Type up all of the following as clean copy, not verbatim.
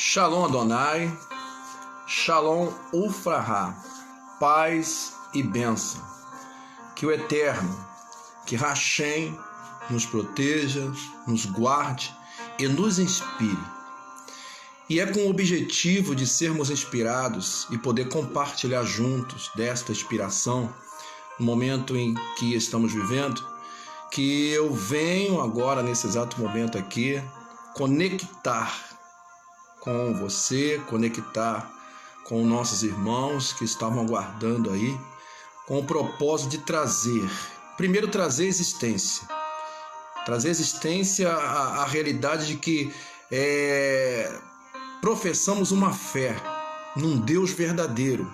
Shalom Adonai, Shalom Ufrahá, paz e bênção. Que o Eterno, que Hashem nos proteja, nos guarde e nos inspire. E é com o objetivo de sermos inspirados e poder compartilhar juntos desta inspiração, no momento em que estamos vivendo, que eu venho agora, nesse exato momento aqui, conectar com você, conectar com nossos irmãos que estavam aguardando aí, com o propósito de trazer existência. Trazer existência à realidade de que professamos uma fé num Deus verdadeiro,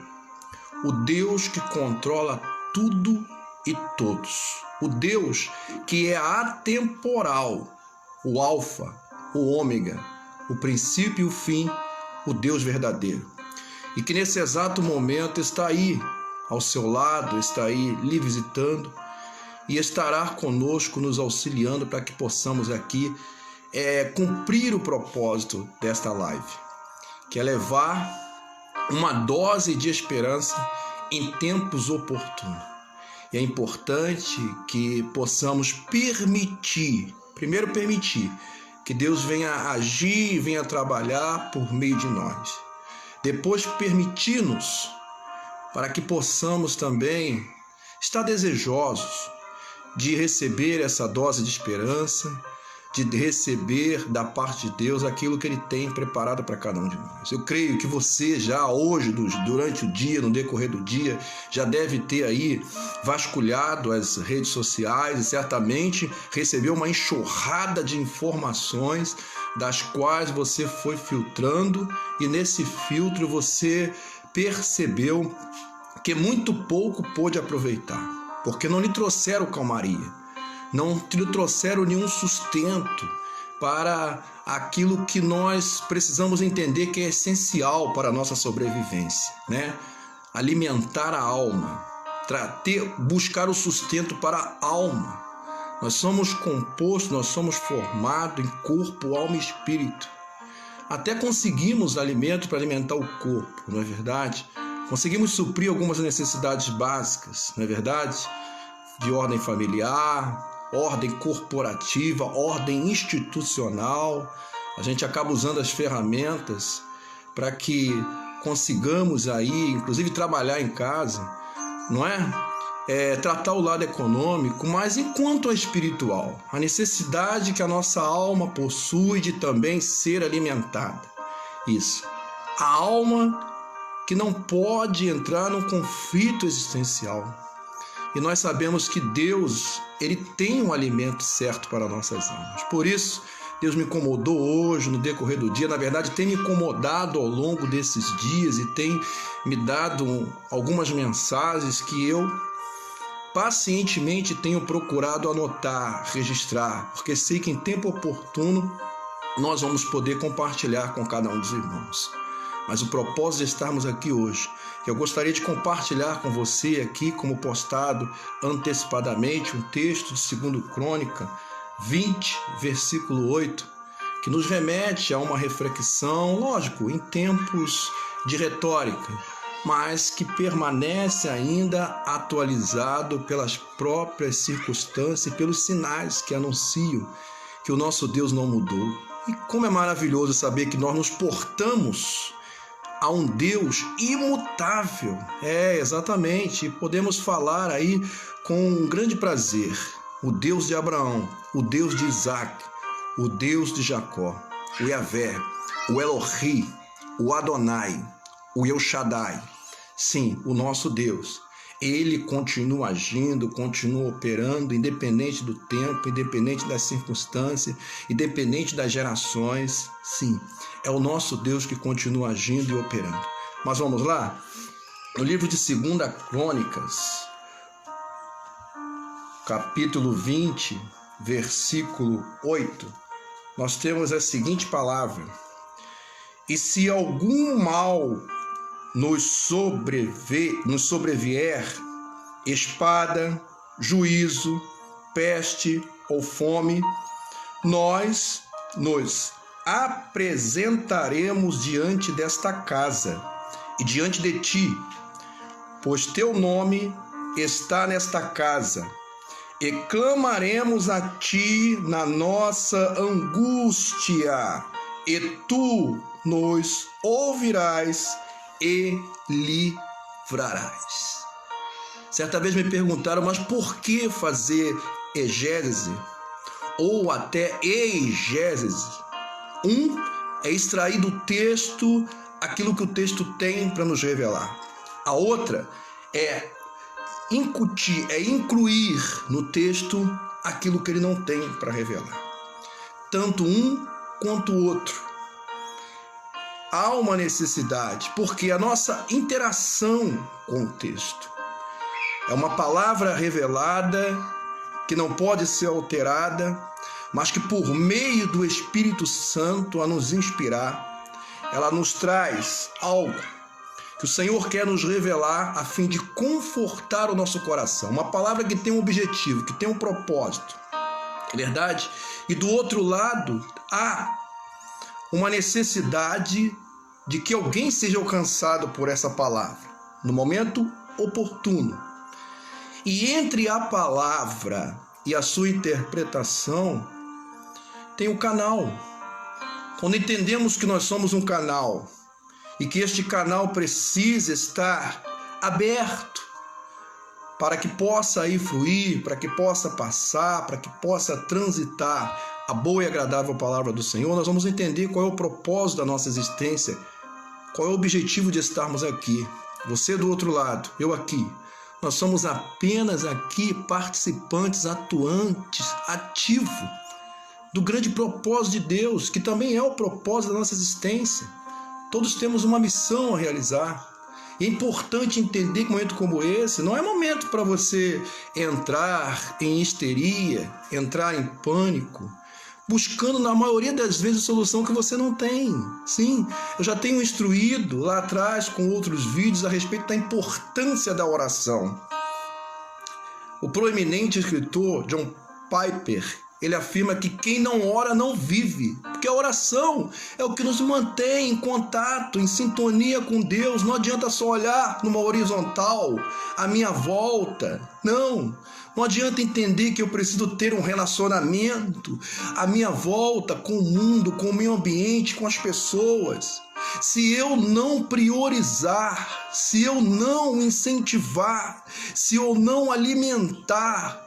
o Deus que controla tudo e todos, o Deus que é atemporal, o Alfa, o Ômega, o princípio e o fim, o Deus verdadeiro. E que nesse exato momento está aí ao seu lado, está aí lhe visitando e estará conosco nos auxiliando para que possamos aqui cumprir o propósito desta live, que é levar uma dose de esperança em tempos oportunos. E é importante que possamos permitir que Deus venha agir e venha trabalhar por meio de nós. Depois permitir-nos para que possamos também estar desejosos de receber essa dose de esperança, de receber da parte de Deus aquilo que Ele tem preparado para cada um de nós. Eu creio que você já hoje, durante o dia, no decorrer do dia, já deve ter aí vasculhado as redes sociais e certamente recebeu uma enxurrada de informações das quais você foi filtrando e nesse filtro você percebeu que muito pouco pôde aproveitar, porque não lhe trouxeram calmaria. Não lhe trouxeram nenhum sustento para aquilo que nós precisamos entender que é essencial para a nossa sobrevivência, né? Alimentar a alma, buscar o sustento para a alma. Nós somos compostos, nós somos formados em corpo, alma e espírito. Até conseguimos alimento para alimentar o corpo, não é verdade? Conseguimos suprir algumas necessidades básicas, não é verdade? De ordem familiar, ordem corporativa, ordem institucional. A gente acaba usando as ferramentas para que consigamos aí, inclusive trabalhar em casa, não é? Tratar o lado econômico, mas enquanto a espiritual, a necessidade que a nossa alma possui de também ser alimentada. Isso. A alma que não pode entrar num conflito existencial. E nós sabemos que Deus, Ele tem um alimento certo para nossas almas. Por isso, Deus me incomodou hoje, no decorrer do dia. Na verdade, tem me incomodado ao longo desses dias e tem me dado algumas mensagens que eu pacientemente tenho procurado anotar, registrar, porque sei que em tempo oportuno nós vamos poder compartilhar com cada um dos irmãos. Mas o propósito de estarmos aqui hoje, eu gostaria de compartilhar com você aqui, como postado antecipadamente, um texto de 2 Crônica 20, versículo 8, que nos remete a uma reflexão, lógico, em tempos de retórica, mas que permanece ainda atualizado pelas próprias circunstâncias e pelos sinais que anunciam que o nosso Deus não mudou. E como é maravilhoso saber que nós nos portamos a um Deus imutável. Exatamente. Podemos falar aí com um grande prazer. O Deus de Abraão, o Deus de Isaac, o Deus de Jacó, o Yahvé, o Elohi, o Adonai, o El Shaddai. Sim, o nosso Deus. Ele continua agindo, continua operando, independente do tempo, independente das circunstâncias, independente das gerações. Sim, é o nosso Deus que continua agindo e operando. Mas vamos lá? No livro de 2 Crônicas, capítulo 20, versículo 8, nós temos a seguinte palavra: E se algum mal nos sobrevier, espada, juízo, peste ou fome, nós nos apresentaremos diante desta casa e diante de ti, pois teu nome está nesta casa, e clamaremos a ti na nossa angústia, e tu nos ouvirás e livrarás. Certa vez me perguntaram, mas por que fazer exégese ou até exégese? É extrair do texto aquilo que o texto tem para nos revelar. A outra é incutir, é incluir no texto aquilo que ele não tem para revelar. Tanto um quanto o outro. Há uma necessidade, porque a nossa interação com o texto é uma palavra revelada que não pode ser alterada, mas que por meio do Espírito Santo a nos inspirar, ela nos traz algo que o Senhor quer nos revelar a fim de confortar o nosso coração. Uma palavra que tem um objetivo, que tem um propósito. É verdade? E do outro lado, há uma necessidade de que alguém seja alcançado por essa palavra, no momento oportuno. E entre a palavra e a sua interpretação, tem o canal. Quando entendemos que nós somos um canal e que este canal precisa estar aberto para que possa aí fluir, para que possa passar, para que possa transitar a boa e agradável palavra do Senhor, nós vamos entender qual é o propósito da nossa existência, qual é o objetivo de estarmos aqui. Você do outro lado, eu aqui. Nós somos apenas aqui participantes, atuantes, ativos do grande propósito de Deus, que também é o propósito da nossa existência. Todos temos uma missão a realizar. E é importante entender que um momento como esse não é momento para você entrar em histeria, entrar em pânico, buscando na maioria das vezes a solução que você não tem. Sim, eu já tenho instruído lá atrás com outros vídeos a respeito da importância da oração. O proeminente escritor John Piper, ele afirma que quem não ora não vive, porque a oração é o que nos mantém em contato, em sintonia com Deus. Não adianta só olhar numa horizontal, à minha volta. Não adianta entender que eu preciso ter um relacionamento à minha volta com o mundo, com o meio ambiente, com as pessoas. Se eu não priorizar, se eu não incentivar, se eu não alimentar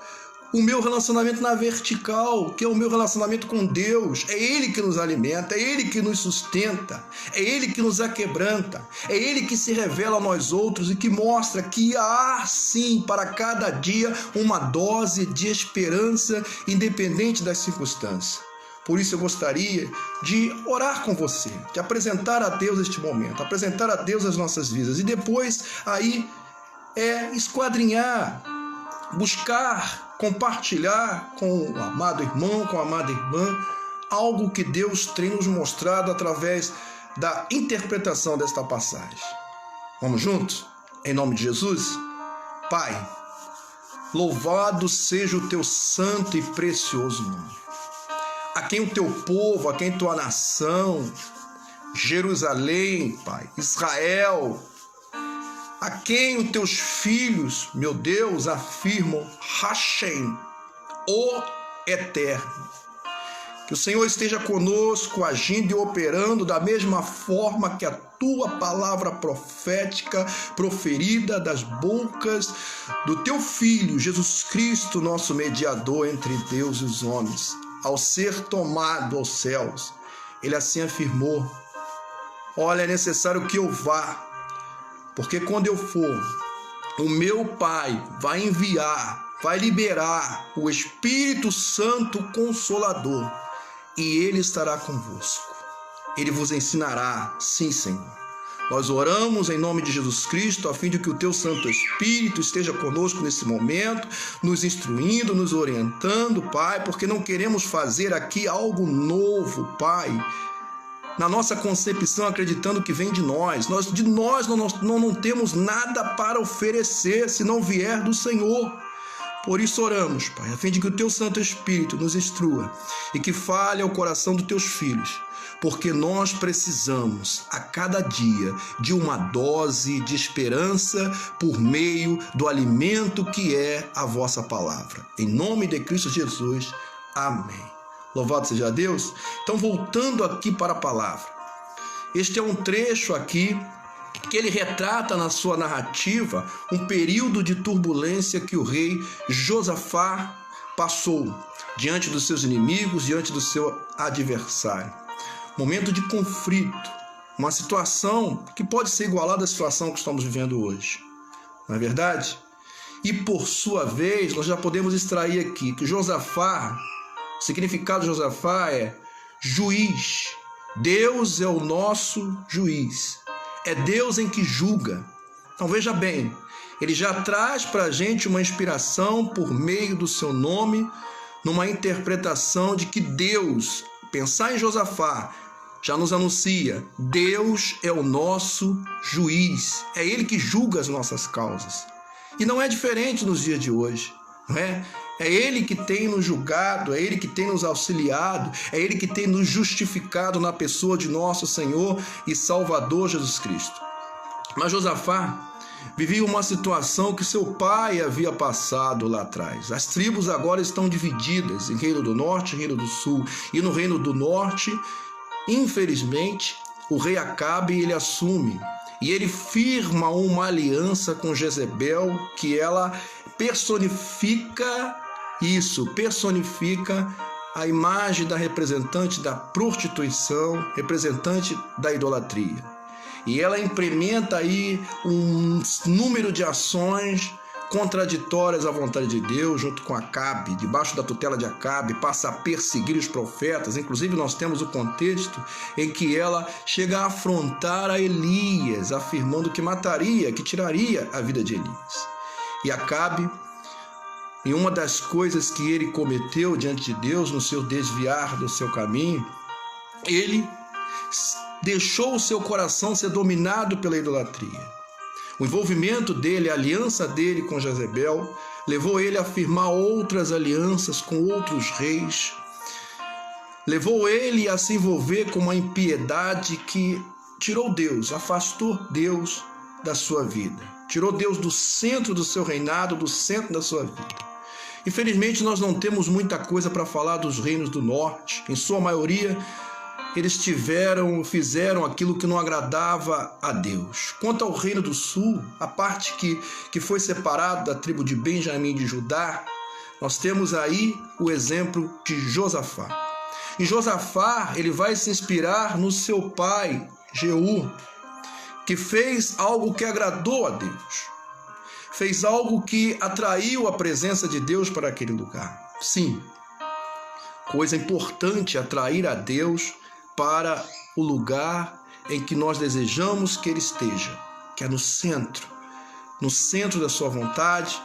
o meu relacionamento na vertical, que é o meu relacionamento com Deus, é Ele que nos alimenta, é Ele que nos sustenta, é Ele que nos aquebranta, é Ele que se revela a nós outros e que mostra que há sim para cada dia uma dose de esperança independente das circunstâncias. Por isso eu gostaria de orar com você, de apresentar a Deus este momento, apresentar a Deus as nossas vidas e depois aí esquadrinhar, buscar, compartilhar com o amado irmão, com a amada irmã, algo que Deus tem nos mostrado através da interpretação desta passagem. Vamos juntos? Em nome de Jesus? Pai, louvado seja o teu santo e precioso nome. A quem o teu povo, a quem tua nação, Jerusalém, Pai, Israel, a quem os teus filhos, meu Deus, afirmam Hashem, o Eterno. Que o Senhor esteja conosco, agindo e operando da mesma forma que a tua palavra profética proferida das bocas do teu Filho, Jesus Cristo, nosso mediador entre Deus e os homens. Ao ser tomado aos céus, ele assim afirmou: olha, é necessário que eu vá, porque quando eu for, o meu Pai vai enviar, vai liberar o Espírito Santo Consolador, e ele estará convosco. Ele vos ensinará, sim, Senhor. Nós oramos em nome de Jesus Cristo, a fim de que o teu Santo Espírito esteja conosco nesse momento, nos instruindo, nos orientando, Pai, porque não queremos fazer aqui algo novo, Pai, na nossa concepção, acreditando que vem de nós. De nós não temos nada para oferecer se não vier do Senhor. Por isso oramos, Pai, a fim de que o Teu Santo Espírito nos instrua e que fale ao coração dos Teus filhos, porque nós precisamos, a cada dia, de uma dose de esperança por meio do alimento que é a vossa palavra. Em nome de Cristo Jesus, amém. Louvado seja Deus. Então, voltando aqui para a palavra. Este é um trecho aqui que ele retrata na sua narrativa um período de turbulência que o rei Josafá passou diante dos seus inimigos, diante do seu adversário. Momento de conflito, uma situação que pode ser igualada à situação que estamos vivendo hoje. Não é verdade? E por sua vez, nós já podemos extrair aqui que Josafá, o significado de Josafá é juiz. Deus é o nosso juiz. É Deus em que julga. Então veja bem, ele já traz para a gente uma inspiração por meio do seu nome, numa interpretação de que Deus, pensar em Josafá, já nos anuncia, Deus é o nosso juiz. É Ele que julga as nossas causas. E não é diferente nos dias de hoje, não é? É Ele que tem nos julgado, é Ele que tem nos auxiliado, é Ele que tem nos justificado na pessoa de nosso Senhor e Salvador Jesus Cristo. Mas Josafá vivia uma situação que seu pai havia passado lá atrás. As tribos agora estão divididas em Reino do Norte e Reino do Sul. E no Reino do Norte, infelizmente, o rei Acabe ele assume. E ele firma uma aliança com Jezebel, que ela personifica a imagem da representante da prostituição, representante da idolatria. E ela implementa aí um número de ações contraditórias à vontade de Deus, junto com Acabe, debaixo da tutela de Acabe, passa a perseguir os profetas. Inclusive nós temos o contexto em que ela chega a afrontar a Elias, afirmando que mataria, que tiraria a vida de Elias. E Acabe, em uma das coisas que ele cometeu diante de Deus, no seu desviar do seu caminho, ele deixou o seu coração ser dominado pela idolatria. O envolvimento dele, a aliança dele com Jezebel, levou ele a firmar outras alianças com outros reis, levou ele a se envolver com uma impiedade que tirou Deus, afastou Deus da sua vida, tirou Deus do centro do seu reinado, do centro da sua vida. Infelizmente, nós não temos muita coisa para falar dos reinos do norte. Em sua maioria, eles fizeram aquilo que não agradava a Deus. Quanto ao reino do sul, a parte que foi separada da tribo de Benjamim e de Judá, nós temos aí o exemplo de Josafá. E Josafá, ele vai se inspirar no seu pai, Jeú, que fez algo que agradou a Deus. Fez algo que atraiu a presença de Deus para aquele lugar. Sim, coisa importante atrair a Deus para o lugar em que nós desejamos que Ele esteja, que é no centro da sua vontade,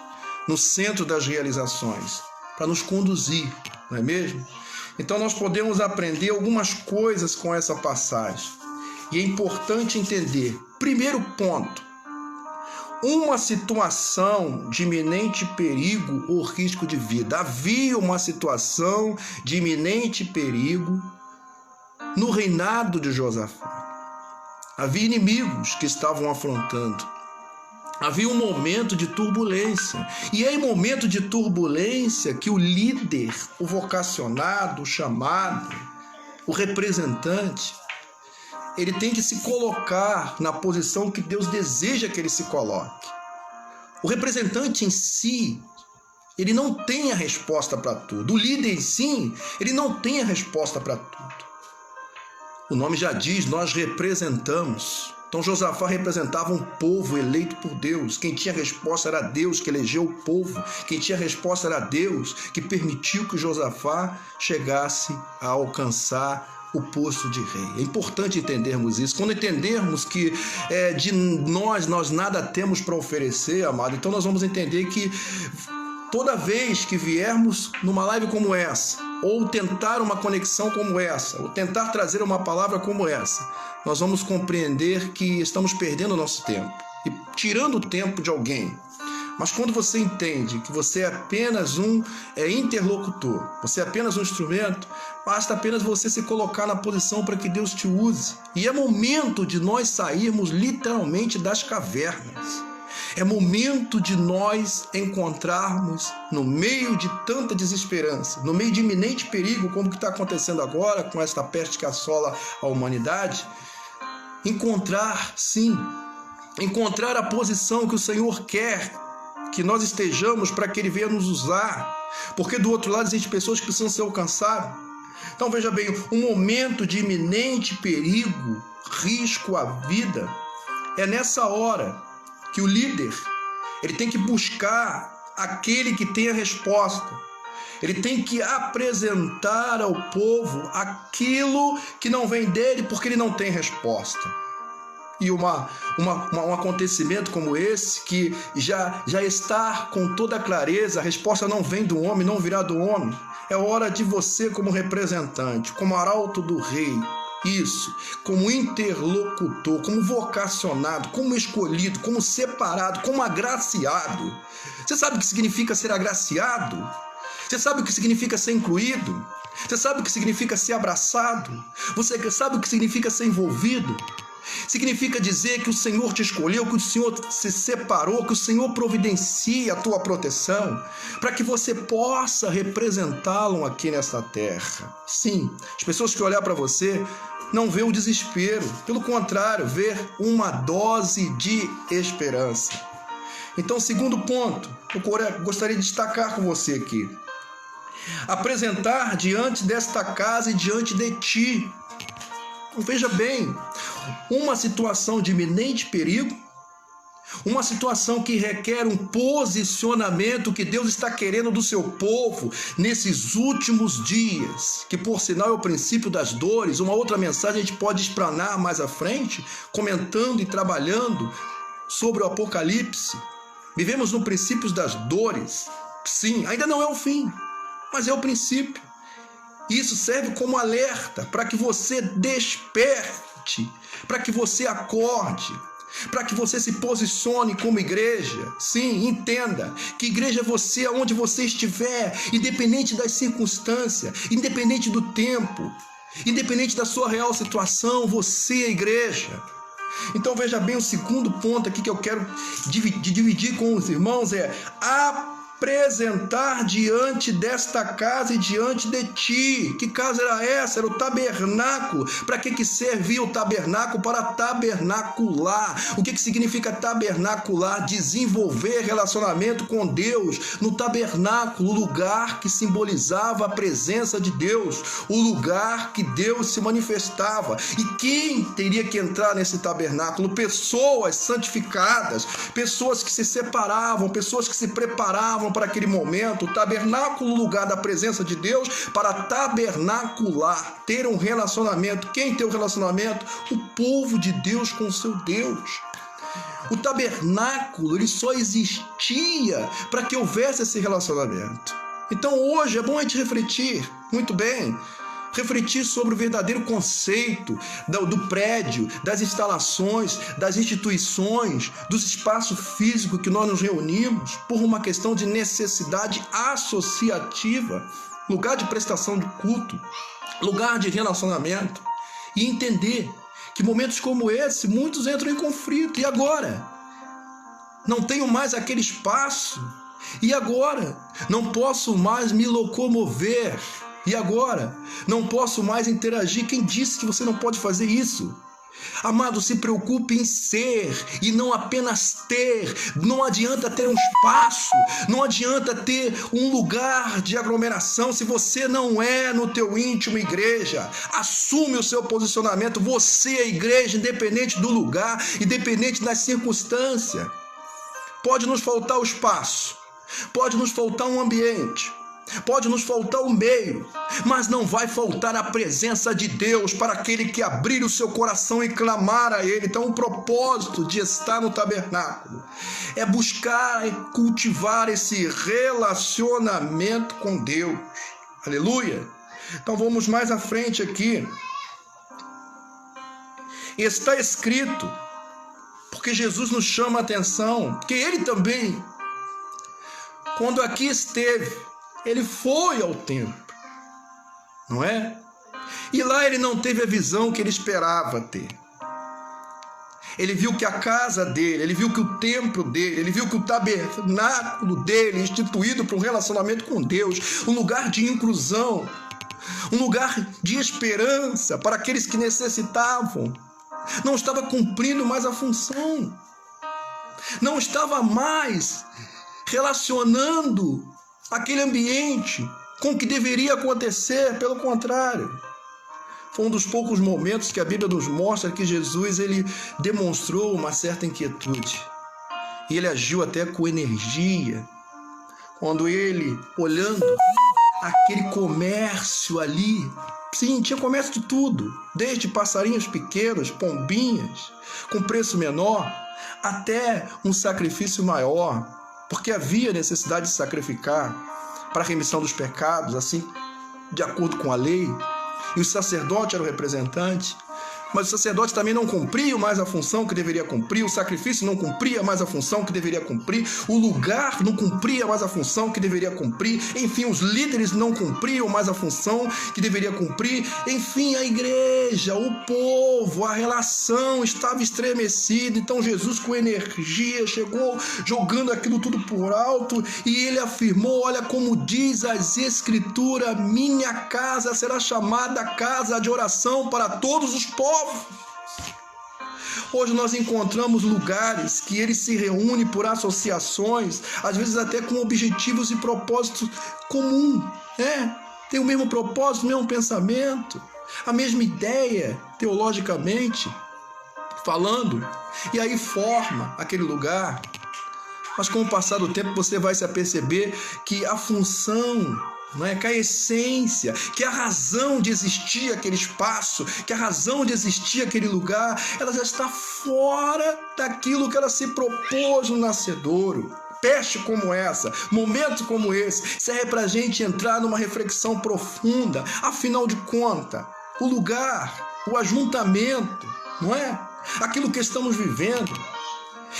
no centro das realizações, para nos conduzir, não é mesmo? Então nós podemos aprender algumas coisas com essa passagem. E é importante entender, primeiro ponto, uma situação de iminente perigo ou risco de vida. Havia uma situação de iminente perigo no reinado de Josafá. Havia inimigos que estavam afrontando. Havia um momento de turbulência. E é em momento de turbulência que o líder, o vocacionado, o chamado, o representante, ele tem que se colocar na posição que Deus deseja que ele se coloque. O representante em si, ele não tem a resposta para tudo. O líder em si, ele não tem a resposta para tudo. O nome já diz, nós representamos. Então Josafá representava um povo eleito por Deus. Quem tinha resposta era Deus, que elegeu o povo. Quem tinha resposta era Deus, que permitiu que Josafá chegasse a alcançar o posto de rei. É importante entendermos isso. Quando entendermos que de nós nada temos para oferecer, amado, então nós vamos entender que toda vez que viermos numa live como essa, ou tentar uma conexão como essa, ou tentar trazer uma palavra como essa, nós vamos compreender que estamos perdendo o nosso tempo e tirando o tempo de alguém. Mas quando você entende que você é apenas um interlocutor, você é apenas um instrumento, basta apenas você se colocar na posição para que Deus te use. E é momento de nós sairmos literalmente das cavernas. É momento de nós encontrarmos, no meio de tanta desesperança, no meio de iminente perigo, como que está acontecendo agora com esta peste que assola a humanidade, encontrar a posição que o Senhor quer que nós estejamos para que Ele venha nos usar, porque do outro lado existem pessoas que precisam ser alcançadas. Então veja bem, um momento de iminente perigo, risco à vida, é nessa hora que o líder ele tem que buscar aquele que tem a resposta. Ele tem que apresentar ao povo aquilo que não vem dele porque ele não tem resposta. E um acontecimento como esse, que já está com toda clareza, a resposta não vem do homem, não virá do homem. É hora de você, como representante, como arauto do rei, isso, como interlocutor, como vocacionado, como escolhido, como separado, como agraciado. Você sabe o que significa ser agraciado? Você sabe o que significa ser incluído? Você sabe o que significa ser abraçado? Você sabe o que significa ser envolvido? Significa dizer que o Senhor te escolheu, que o Senhor se separou, que o Senhor providencia a tua proteção, para que você possa representá-lo aqui nesta terra. Sim, as pessoas que olhar para você não vê o desespero, pelo contrário, vê uma dose de esperança. Então, segundo ponto, eu gostaria de destacar com você aqui. Apresentar diante desta casa e diante de ti. Veja bem, uma situação de iminente perigo, uma situação que requer um posicionamento que Deus está querendo do seu povo nesses últimos dias, que por sinal é o princípio das dores. Uma outra mensagem a gente pode explanar mais à frente, comentando e trabalhando sobre o Apocalipse. Vivemos no princípio das dores. Sim, ainda não é o fim, mas é o princípio. Isso serve como alerta para que você desperte, para que você acorde, para que você se posicione como igreja. Sim, entenda que igreja é você aonde você estiver, independente das circunstâncias, independente do tempo, independente da sua real situação, você é igreja. Então veja bem, o segundo ponto aqui que eu quero dividir com os irmãos é apresentar diante desta casa e diante de ti. Que casa era essa? Era o tabernáculo. Para que servia o tabernáculo? Para tabernacular. O que significa tabernacular? Desenvolver relacionamento com Deus. No tabernáculo, o lugar que simbolizava a presença de Deus, o lugar que Deus se manifestava. E quem teria que entrar nesse tabernáculo? Pessoas santificadas, pessoas que se separavam, pessoas que se preparavam para aquele momento. O tabernáculo, lugar da presença de Deus, para tabernacular, ter um relacionamento. Quem tem o relacionamento? O povo de Deus com o seu Deus. O tabernáculo, ele só existia para que houvesse esse relacionamento. Então hoje é bom a gente refletir, muito bem, refletir sobre o verdadeiro conceito do prédio, das instalações, das instituições, dos espaços físicos que nós nos reunimos por uma questão de necessidade associativa, lugar de prestação de culto, lugar de relacionamento, e entender que momentos como esse, muitos entram em conflito. E agora? Não tenho mais aquele espaço. E agora? Não posso mais me locomover. E agora? Não posso mais interagir. Quem disse que você não pode fazer isso? Amado, se preocupe em ser e não apenas ter. Não adianta ter um espaço, não adianta ter um lugar de aglomeração se você não é no teu íntimo igreja. Assume o seu posicionamento. Você é igreja, independente do lugar, independente das circunstâncias. Pode nos faltar o espaço, pode nos faltar um ambiente, pode nos faltar o meio, mas não vai faltar a presença de Deus para aquele que abrir o seu coração e clamar a Ele. Então o propósito de estar no tabernáculo é buscar e cultivar esse relacionamento com Deus. Aleluia! Então vamos mais à frente aqui. Está escrito, porque Jesus nos chama a atenção, que Ele também quando aqui esteve, ele foi ao templo, não é? E lá ele não teve a visão que ele esperava ter. Ele viu que a casa dele, ele viu que o templo dele, ele viu que o tabernáculo dele, instituído para um relacionamento com Deus, um lugar de inclusão, um lugar de esperança para aqueles que necessitavam, não estava cumprindo mais a função, não estava mais relacionando aquele ambiente com o que deveria acontecer, pelo contrário. Foi um dos poucos momentos que a Bíblia nos mostra que Jesus ele demonstrou uma certa inquietude. E ele agiu até com energia. Quando ele, olhando aquele comércio ali, sim, tinha comércio de tudo, desde passarinhos pequenos, pombinhas, com preço menor, até um sacrifício maior, porque havia necessidade de sacrificar para a remissão dos pecados, assim, de acordo com a lei. E o sacerdote era o representante, mas o sacerdote também não cumpria mais a função que deveria cumprir, o sacrifício não cumpria mais a função que deveria cumprir, o lugar não cumpria mais a função que deveria cumprir, enfim, os líderes não cumpriam mais a função que deveria cumprir, enfim, a igreja, o povo, a relação estava estremecida. Então Jesus, com energia, chegou jogando aquilo tudo por alto e ele afirmou: olha como diz as Escrituras, minha casa será chamada casa de oração para todos os povos. Hoje nós encontramos lugares que eles se reúnem por associações, às vezes até com objetivos e propósitos comuns, né? Tem o mesmo propósito, o mesmo pensamento, a mesma ideia, teologicamente falando, e aí forma aquele lugar. Mas com o passar do tempo você vai se aperceber que a função, não é? Que a essência, que a razão de existir aquele espaço, que a razão de existir aquele lugar, ela já está fora daquilo que ela se propôs no nascedouro. Peste como essa, momentos como esse, serve para a gente entrar numa reflexão profunda. Afinal de contas, o lugar, o ajuntamento, não é? Aquilo que estamos vivendo,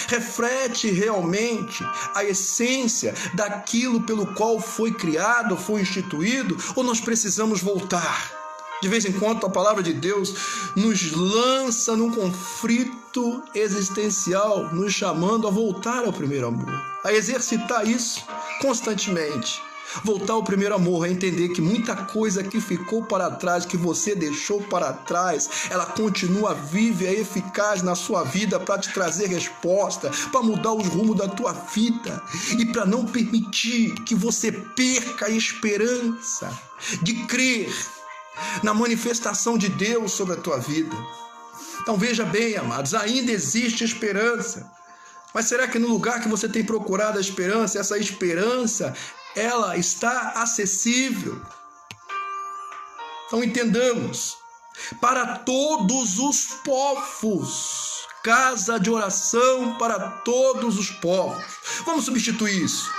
reflete realmente a essência daquilo pelo qual foi criado, foi instituído, ou nós precisamos voltar? De vez em quando a palavra de Deus nos lança num conflito existencial, nos chamando a voltar ao primeiro amor, a exercitar isso constantemente. Voltar ao primeiro amor é entender que muita coisa que ficou para trás, que você deixou para trás, ela continua viva e eficaz na sua vida para te trazer resposta, para mudar os rumos da tua vida e para não permitir que você perca a esperança de crer na manifestação de Deus sobre a tua vida. Então veja bem, amados, ainda existe esperança. Mas será que no lugar que você tem procurado a esperança, essa esperança, ela está acessível? Então entendamos, para todos os povos, casa de oração para todos os povos. Vamos substituir isso.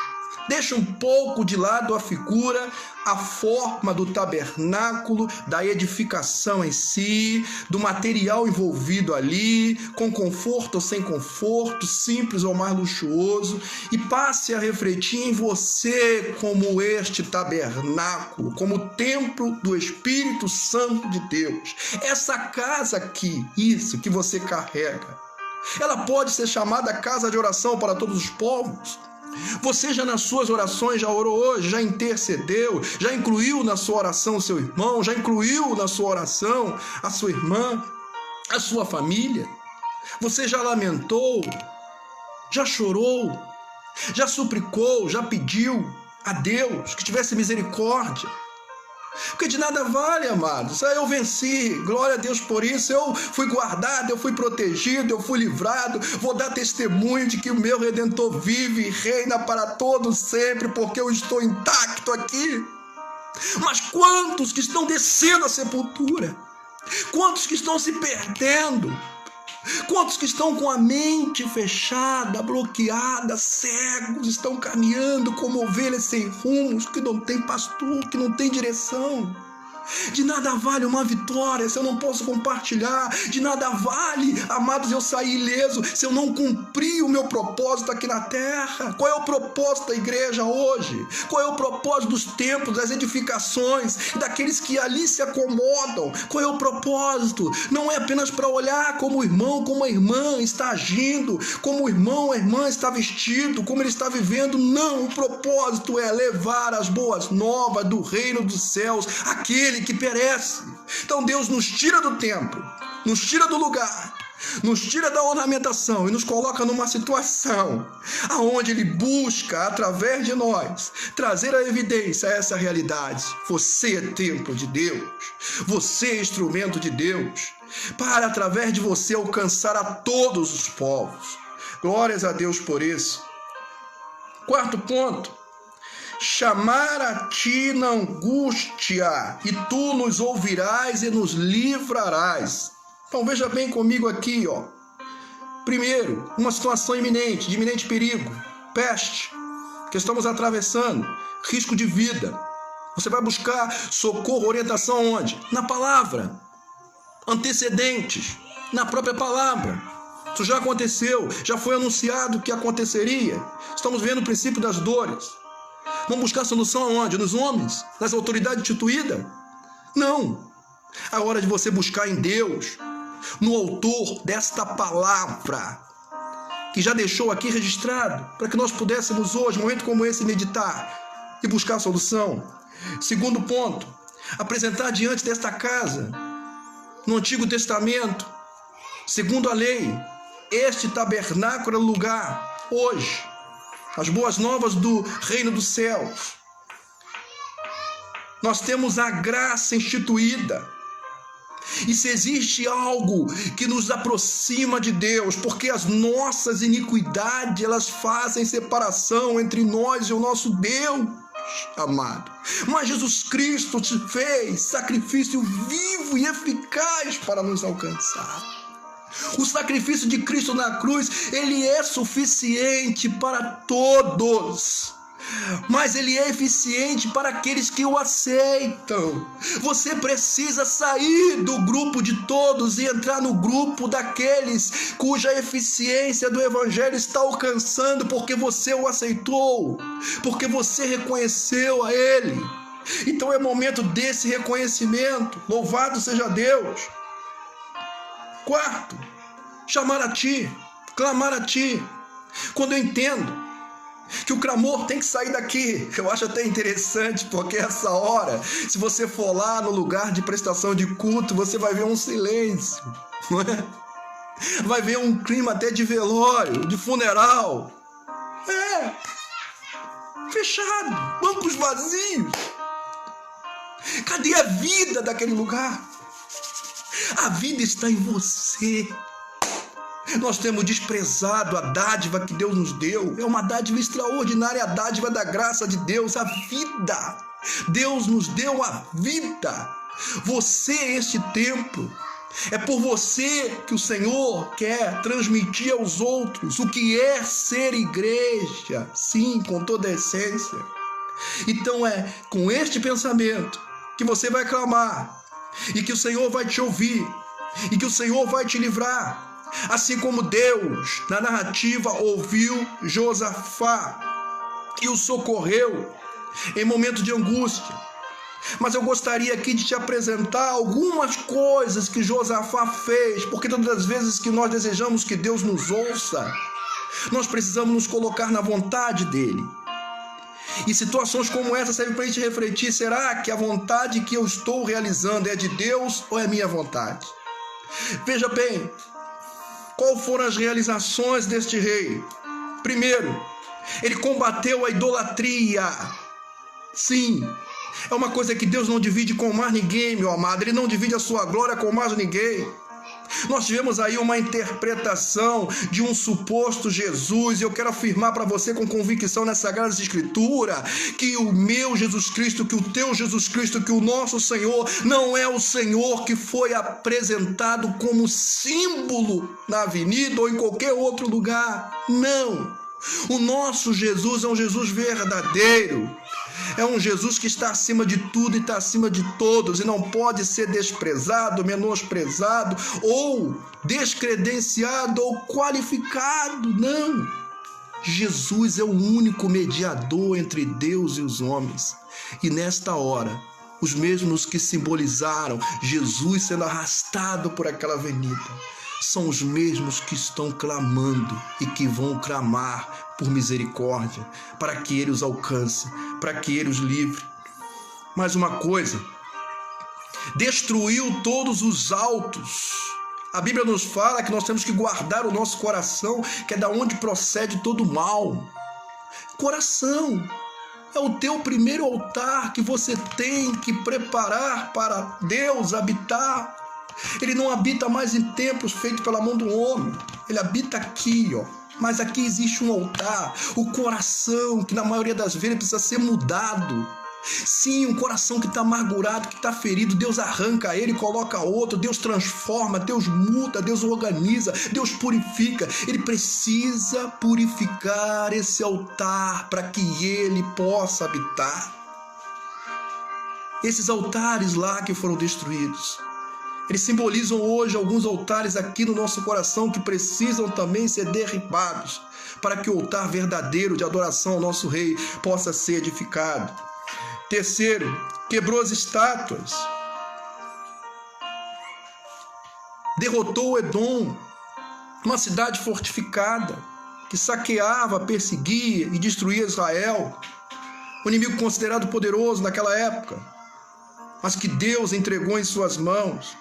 Deixa um pouco de lado a figura, a forma do tabernáculo, da edificação em si, do material envolvido ali, com conforto ou sem conforto, simples ou mais luxuoso, e passe a refletir em você como este tabernáculo, como templo do Espírito Santo de Deus. Essa casa aqui, isso que você carrega, ela pode ser chamada casa de oração para todos os povos. Você já nas suas orações já orou hoje, já intercedeu, já incluiu na sua oração o seu irmão, já incluiu na sua oração a sua irmã, a sua família? Você já lamentou, já chorou, já suplicou, já pediu a Deus que tivesse misericórdia? Porque de nada vale, amados. Eu venci, glória a Deus por isso. Eu fui guardado, eu fui protegido, eu fui livrado. Vou dar testemunho de que o meu Redentor vive e reina para todos sempre, porque eu estou intacto aqui. Mas quantos que estão descendo à sepultura? Quantos que estão se perdendo? Quantos que estão com a mente fechada, bloqueada, cegos, estão caminhando como ovelhas sem rumos, que não tem pastor, que não tem direção? De nada vale uma vitória se eu não posso compartilhar. De nada vale, amados, eu sair ileso se eu não cumprir o meu propósito aqui na terra. Qual é o propósito da igreja hoje? Qual é o propósito dos templos, das edificações, daqueles que ali se acomodam? Qual é o propósito? Não é apenas para olhar como o irmão, como a irmã está agindo, como o irmão, a irmã está vestido, como ele está vivendo. Não, o propósito é levar as boas novas do reino dos céus àquele que perece. Então Deus nos tira do templo, nos tira do lugar, nos tira da ornamentação e nos coloca numa situação aonde Ele busca, através de nós, trazer a evidência a essa realidade. Você é templo de Deus, você é instrumento de Deus, para através de você alcançar a todos os povos. Glórias a Deus por isso. Quarto ponto: chamar a ti na angústia, e tu nos ouvirás e nos livrarás. Então veja bem comigo aqui, ó. Primeiro, uma situação iminente, de iminente perigo, peste, que estamos atravessando, risco de vida. Você vai buscar socorro, orientação onde? Na palavra. Antecedentes, na própria palavra. Isso já aconteceu, já foi anunciado que aconteceria. Estamos vendo o princípio das dores. Vamos buscar solução aonde? Nos homens? Nas autoridades instituídas? Não. É hora de você buscar em Deus, no autor desta palavra, que já deixou aqui registrado, para que nós pudéssemos hoje, num momento como esse, meditar e buscar a solução. Segundo ponto: apresentar diante desta casa, no Antigo Testamento, segundo a lei, este tabernáculo é o lugar, hoje, as boas novas do reino dos céus. Nós temos a graça instituída. E se existe algo que nos aproxima de Deus, porque as nossas iniquidades, elas fazem separação entre nós e o nosso Deus, amado. Mas Jesus Cristo te fez sacrifício vivo e eficaz para nos alcançar. O sacrifício de Cristo na cruz, ele é suficiente para todos, mas ele é eficiente para aqueles que o aceitam. Você precisa sair do grupo de todos e entrar no grupo daqueles cuja eficiência do evangelho está alcançando, porque você o aceitou, porque você reconheceu a ele. Então é momento desse reconhecimento. Louvado seja Deus. Quarto, chamar a ti, clamar a ti. Quando eu entendo que o clamor tem que sair daqui, eu acho até interessante, porque essa hora, se você for lá no lugar de prestação de culto, você vai ver um silêncio, não é? Vai ver um clima até de velório, de funeral. Fechado, bancos vazios. Cadê a vida daquele lugar? A vida está em você. Nós temos desprezado a dádiva que Deus nos deu. É uma dádiva extraordinária, a dádiva da graça de Deus, a vida. Deus nos deu a vida. Você é este templo. É por você que o Senhor quer transmitir aos outros o que é ser igreja. Sim, com toda a essência. Então é com este pensamento que você vai clamar, e que o Senhor vai te ouvir, e que o Senhor vai te livrar, assim como Deus, na narrativa, ouviu Josafá e o socorreu em momento de angústia. Mas eu gostaria aqui de te apresentar algumas coisas que Josafá fez, porque todas as vezes que nós desejamos que Deus nos ouça, nós precisamos nos colocar na vontade dele. E situações como essa servem para a gente refletir: será que a vontade que eu estou realizando é de Deus ou é minha vontade? Veja bem, qual foram as realizações deste rei? Primeiro, ele combateu a idolatria. Sim, é uma coisa que Deus não divide com mais ninguém, meu amado. Ele não divide a sua glória com mais ninguém. Nós tivemos aí uma interpretação de um suposto Jesus, e eu quero afirmar para você com convicção nessa Sagrada Escritura que o meu Jesus Cristo, que o teu Jesus Cristo, que o nosso Senhor não é o Senhor que foi apresentado como símbolo na avenida ou em qualquer outro lugar. Não. O nosso Jesus é um Jesus verdadeiro. É um Jesus que está acima de tudo e está acima de todos e não pode ser desprezado, menosprezado ou descredenciado ou qualificado, não. Jesus é o único mediador entre Deus e os homens. E nesta hora, os mesmos que simbolizaram Jesus sendo arrastado por aquela avenida, são os mesmos que estão clamando e que vão clamar por misericórdia, para que Ele os alcance, para que Ele os livre. Mais uma coisa, destruiu todos os altos. A Bíblia nos fala que nós temos que guardar o nosso coração, que é da onde procede todo o mal. Coração é o teu primeiro altar que você tem que preparar para Deus habitar. Ele não habita mais em templos feitos pela mão do homem. Ele habita aqui, ó. Mas aqui existe um altar, o coração, que na maioria das vezes precisa ser mudado. Sim, um coração que está amargurado, que está ferido, Deus arranca ele, coloca outro, Deus transforma, Deus muda, Deus organiza, Deus purifica. Ele precisa purificar esse altar para que ele possa habitar. Esses altares lá que foram destruídos, eles simbolizam hoje alguns altares aqui no nosso coração que precisam também ser derribados para que o altar verdadeiro de adoração ao nosso Rei possa ser edificado. Terceiro, quebrou as estátuas. Derrotou Edom, uma cidade fortificada que saqueava, perseguia e destruía Israel. Um inimigo considerado poderoso naquela época, mas que Deus entregou em suas mãos.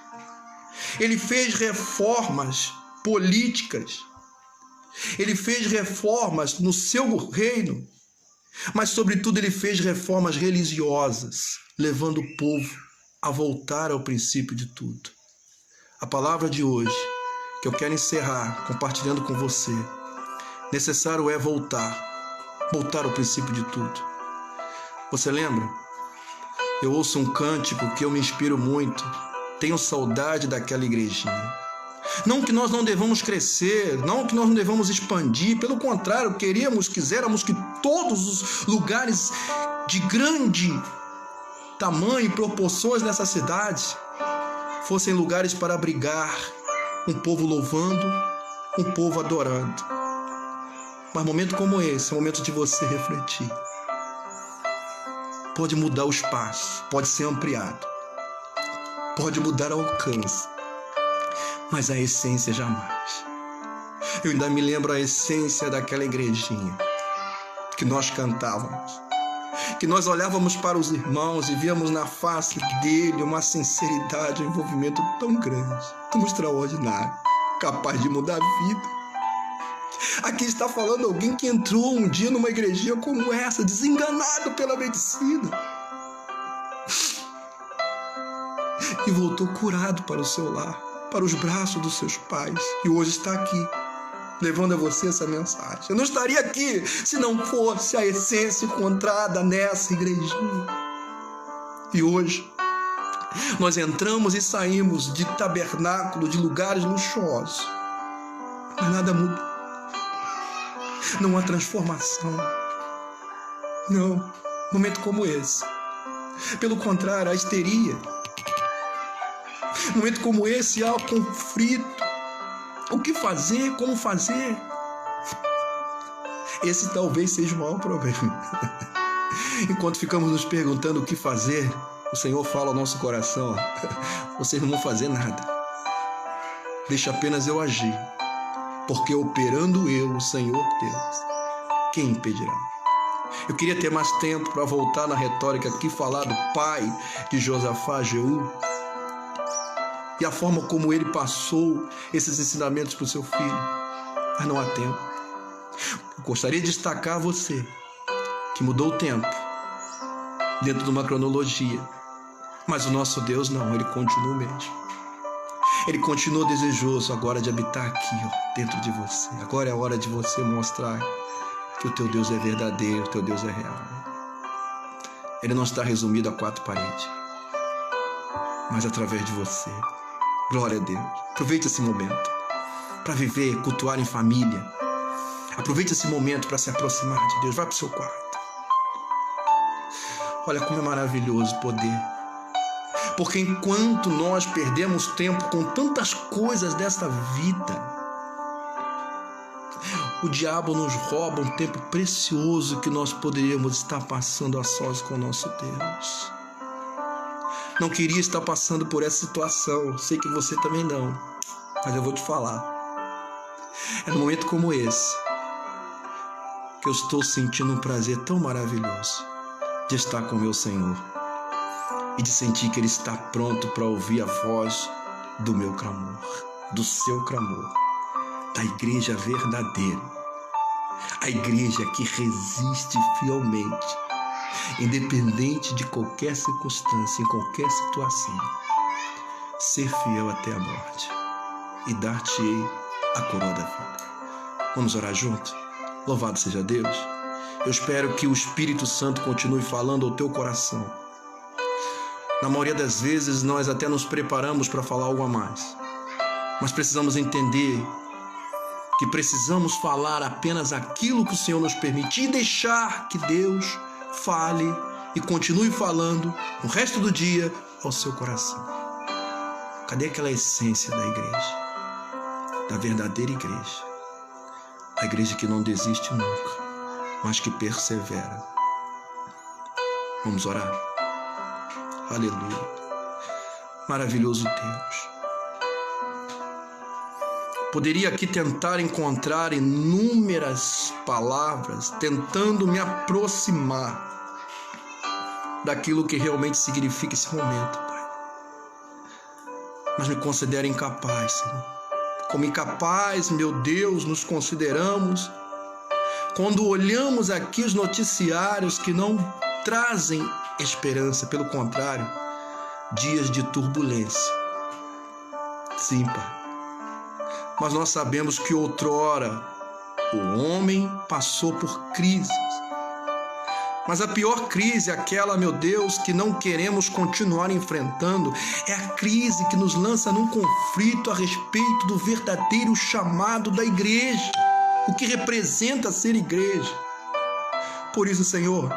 Ele fez reformas políticas, ele fez reformas no seu reino, mas sobretudo ele fez reformas religiosas, levando o povo a voltar ao princípio de tudo. A palavra de hoje, que eu quero encerrar compartilhando com você, necessário é voltar ao princípio de tudo. Você lembra? Eu ouço um cântico que eu me inspiro muito. Tenho saudade daquela igrejinha. Não que nós não devamos crescer, não que nós não devamos expandir, pelo contrário, quiséramos que todos os lugares de grande tamanho e proporções nessa cidade fossem lugares para abrigar um povo louvando, um povo adorando. Mas momento como esse, é o momento de você refletir. Pode mudar o espaço, pode ser ampliado, pode mudar o alcance, mas a essência jamais. Eu ainda me lembro a essência daquela igrejinha que nós cantávamos, que nós olhávamos para os irmãos e víamos na face dele uma sinceridade, um envolvimento tão grande, tão extraordinário, capaz de mudar a vida. Aqui está falando alguém que entrou um dia numa igrejinha como essa, desenganado pela medicina, e voltou curado para o seu lar, para os braços dos seus pais, e hoje está aqui, levando a você essa mensagem. Eu não estaria aqui se não fosse a essência encontrada nessa igrejinha. E hoje, nós entramos e saímos de tabernáculo, de lugares luxuosos, mas nada muda. Não há transformação. Não, momento como esse. Pelo contrário, há histeria. Momento como esse, há conflito. O que fazer? Como fazer? Esse talvez seja o maior problema. Enquanto ficamos nos perguntando o que fazer, o Senhor fala ao nosso coração: vocês não vão fazer nada. Deixa apenas eu agir. Porque operando eu, o Senhor Deus, quem impedirá? Eu queria ter mais tempo para voltar na retórica aqui, falar do pai de Josafá, Jeú, e a forma como ele passou esses ensinamentos para o seu filho, mas não há tempo. Eu gostaria de destacar a você que mudou o tempo dentro de uma cronologia, mas o nosso Deus não, ele continua o mesmo. Ele continua desejoso agora de habitar aqui, ó, dentro de você. Agora é a hora de você mostrar que o teu Deus é verdadeiro, o teu Deus é real. Ele não está resumido a quatro paredes, mas através de você. Glória a Deus. Aproveite esse momento para viver, cultuar em família. Aproveite esse momento para se aproximar de Deus. Vai para o seu quarto. Olha como é maravilhoso poder. Porque enquanto nós perdemos tempo com tantas coisas desta vida, o diabo nos rouba um tempo precioso que nós poderíamos estar passando a sós com o nosso Deus. Não queria estar passando por essa situação, sei que você também não, mas eu vou te falar. É num momento como esse que eu estou sentindo um prazer tão maravilhoso de estar com meu Senhor e de sentir que Ele está pronto para ouvir a voz do meu clamor, do seu clamor, da igreja verdadeira, a igreja que resiste fielmente, independente de qualquer circunstância, em qualquer situação, ser fiel até a morte e dar-te-ei a coroa da vida. Vamos orar juntos? Louvado seja Deus. Eu espero que o Espírito Santo continue falando ao teu coração. Na maioria das vezes nós até nos preparamos para falar algo a mais, mas precisamos entender que precisamos falar apenas aquilo que o Senhor nos permite e deixar que Deus fale e continue falando o resto do dia ao seu coração. Cadê aquela essência da igreja? Da verdadeira igreja? A igreja que não desiste nunca, mas que persevera. Vamos orar? Aleluia. Maravilhoso Deus. Poderia aqui tentar encontrar inúmeras palavras, tentando me aproximar daquilo que realmente significa esse momento, Pai. Mas me considero incapaz, Senhor. Como incapaz, meu Deus, nos consideramos quando olhamos aqui os noticiários que não trazem esperança, pelo contrário, dias de turbulência. Sim, Pai. Mas nós sabemos que outrora o homem passou por crises. Mas a pior crise, aquela, meu Deus, que não queremos continuar enfrentando, é a crise que nos lança num conflito a respeito do verdadeiro chamado da igreja, o que representa ser igreja. Por isso, Senhor,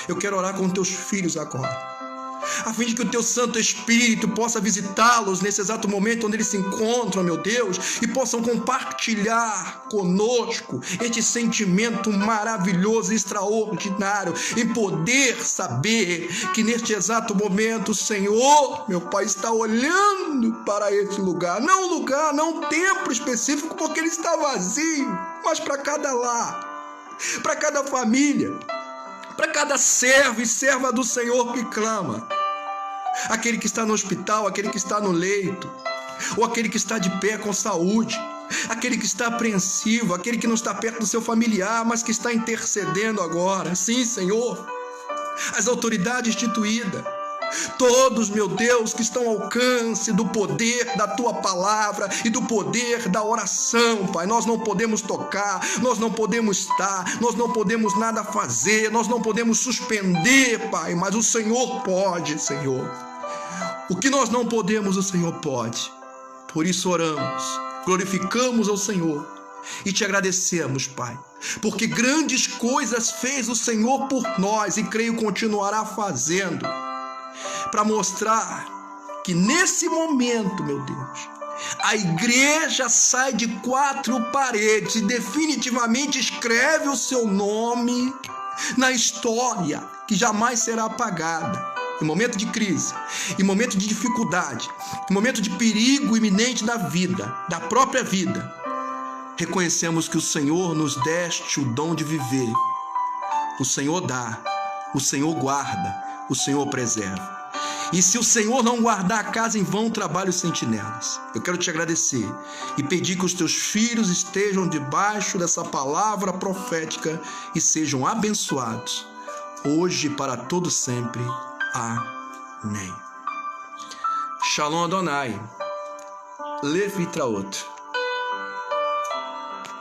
eu quero orar com teus filhos agora, a fim de que o teu Santo Espírito possa visitá-los nesse exato momento onde eles se encontram, meu Deus, e possam compartilhar conosco este sentimento maravilhoso e extraordinário, em poder saber que neste exato momento o Senhor, meu Pai, está olhando para esse lugar, não um templo específico, porque ele está vazio, mas para cada lar, para cada família, para cada servo e serva do Senhor que clama. Aquele que está no hospital, aquele que está no leito, ou aquele que está de pé com saúde, aquele que está apreensivo, aquele que não está perto do seu familiar, mas que está intercedendo agora. Sim, Senhor, as autoridades instituídas, todos, meu Deus, que estão ao alcance do poder da Tua palavra e do poder da oração, Pai. Nós não podemos tocar, nós não podemos estar, nós não podemos nada fazer, nós não podemos suspender, Pai, mas o Senhor pode, Senhor. O que nós não podemos, o Senhor pode. Por isso oramos, glorificamos ao Senhor e te agradecemos, Pai, porque grandes coisas fez o Senhor por nós e creio continuará fazendo, para mostrar que nesse momento, meu Deus, a igreja sai de quatro paredes e definitivamente escreve o seu nome na história que jamais será apagada. Em momento de crise, em momento de dificuldade, em momento de perigo iminente da vida, da própria vida, reconhecemos que o Senhor nos deste o dom de viver. O Senhor dá, o Senhor guarda, o Senhor preserva. E se o Senhor não guardar a casa, em vão trabalham os sentinelas. Eu quero te agradecer e pedir que os teus filhos estejam debaixo dessa palavra profética e sejam abençoados, hoje e para todo sempre. Amém. Shalom Adonai. Levi Traot.